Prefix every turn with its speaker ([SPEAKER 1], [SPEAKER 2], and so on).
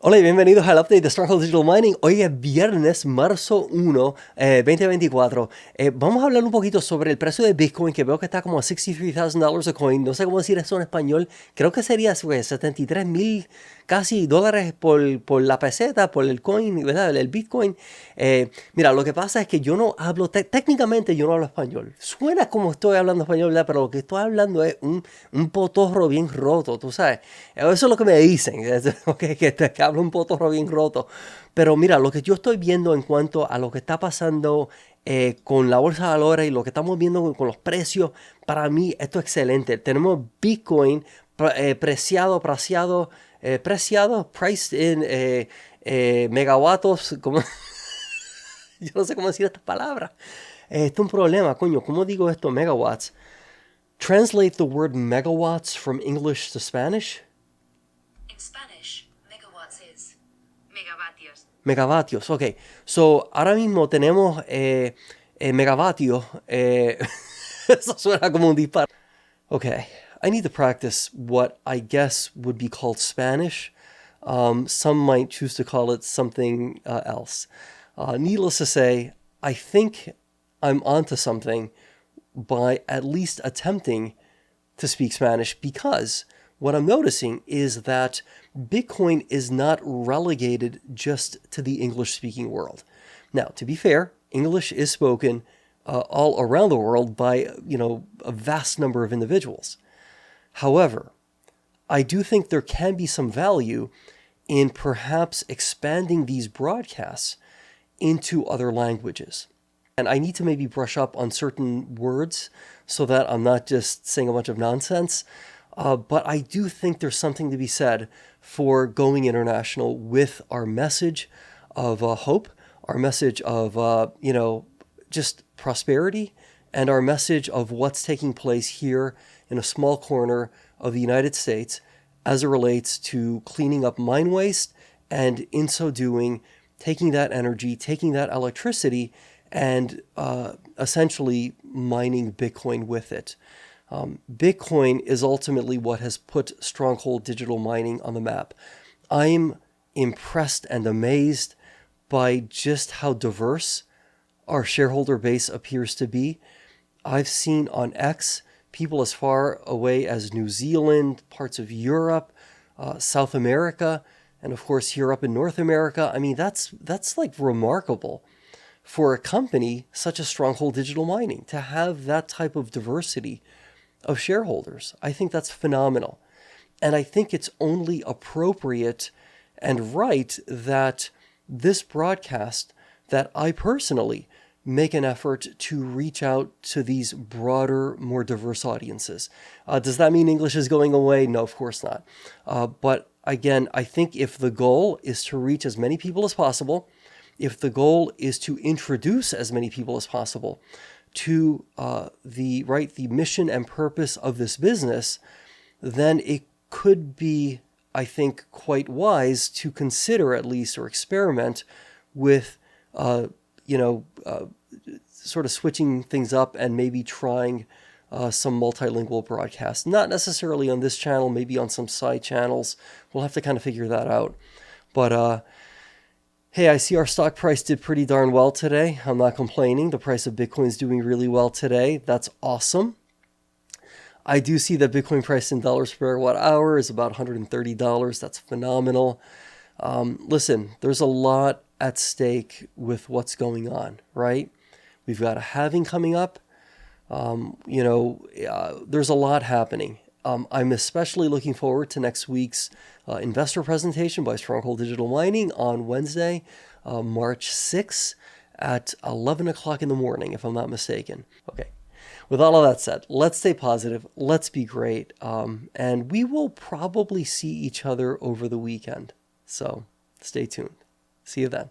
[SPEAKER 1] Hola y bienvenidos al update de Stronghold Digital Mining. Hoy es viernes, marzo 1, 2024. Vamos a hablar un poquito sobre el precio de Bitcoin, que veo que está como a $63,000 a coin. No sé cómo decir eso en español. Creo que sería 73,000 casi dólares por la peseta, por el coin, ¿verdad? El Bitcoin. Mira, lo que pasa es que yo no hablo, técnicamente yo no hablo español. Suena como estoy hablando español, ¿verdad? Pero lo que estoy hablando es un potorro bien roto, tú sabes. Eso es lo que me dicen, que hablo un potorro bien roto. Pero mira, lo que yo estoy viendo en cuanto a lo que está pasando con la bolsa de valores y lo que estamos viendo con los precios, para mí esto es excelente. Tenemos Bitcoin priced in megawatts, como yo no sé cómo decir estas palabras. Esto es un problema, coño. ¿Cómo digo esto? Megawatts. Translate the word megawatts from English to Spanish.
[SPEAKER 2] In Spanish, megawatts is megavatios.
[SPEAKER 1] Megavatios, ok. So, ahora mismo tenemos megavatios. Eso suena como un disparo. Okay, I need to practice what I guess would be called Spanish. Some might choose to call it something else. Needless to say, I think I'm onto something by at least attempting to speak Spanish, because what I'm noticing is that Bitcoin is not relegated just to the English-speaking world. Now, to be fair, English is spoken all around the world by, a vast number of individuals. However, I do think there can be some value in perhaps expanding these broadcasts into other languages. And I need to maybe brush up on certain words so that I'm not just saying a bunch of nonsense. But I do think there's something to be said for going international with our message of hope, our message of, just prosperity, and our message of what's taking place here in a small corner of the United States as it relates to cleaning up mine waste, and in so doing, taking that energy, taking that electricity, and essentially mining Bitcoin with it. Bitcoin is ultimately what has put Stronghold Digital Mining on the map. I'm impressed and amazed by just how diverse our shareholder base appears to be. I've seen on X people as far away as New Zealand, parts of Europe, South America, and of course here up in North America. I mean, that's like remarkable for a company such as Stronghold Digital Mining to have that type of diversity of shareholders. I think that's phenomenal. And I think it's only appropriate and right that this broadcast, that I personally make an effort to reach out to these broader, more diverse audiences. Does that mean English is going away? No, of course not. But again, I think if the goal is to reach as many people as possible, if the goal is to introduce as many people as possible to the mission and purpose of this business, then it could be, I think, quite wise to consider at least, or experiment with, sort of switching things up and maybe trying some multilingual broadcasts. Not necessarily on this channel, maybe on some side channels. We'll have to kind of figure that out. But hey, I see our stock price did pretty darn well today. I'm not complaining. The price of Bitcoin is doing really well today. That's awesome. I do see that Bitcoin price in dollars per watt hour is about $130. That's phenomenal. Listen, there's a lot at stake with what's going on, right? We've got a halving coming up. There's a lot happening. I'm especially looking forward to next week's investor presentation by Stronghold Digital Mining on Wednesday, March 6th at 11 o'clock in the morning, if I'm not mistaken. Okay. With all of that said, let's stay positive. Let's be great. And we will probably see each other over the weekend. So stay tuned. See you then.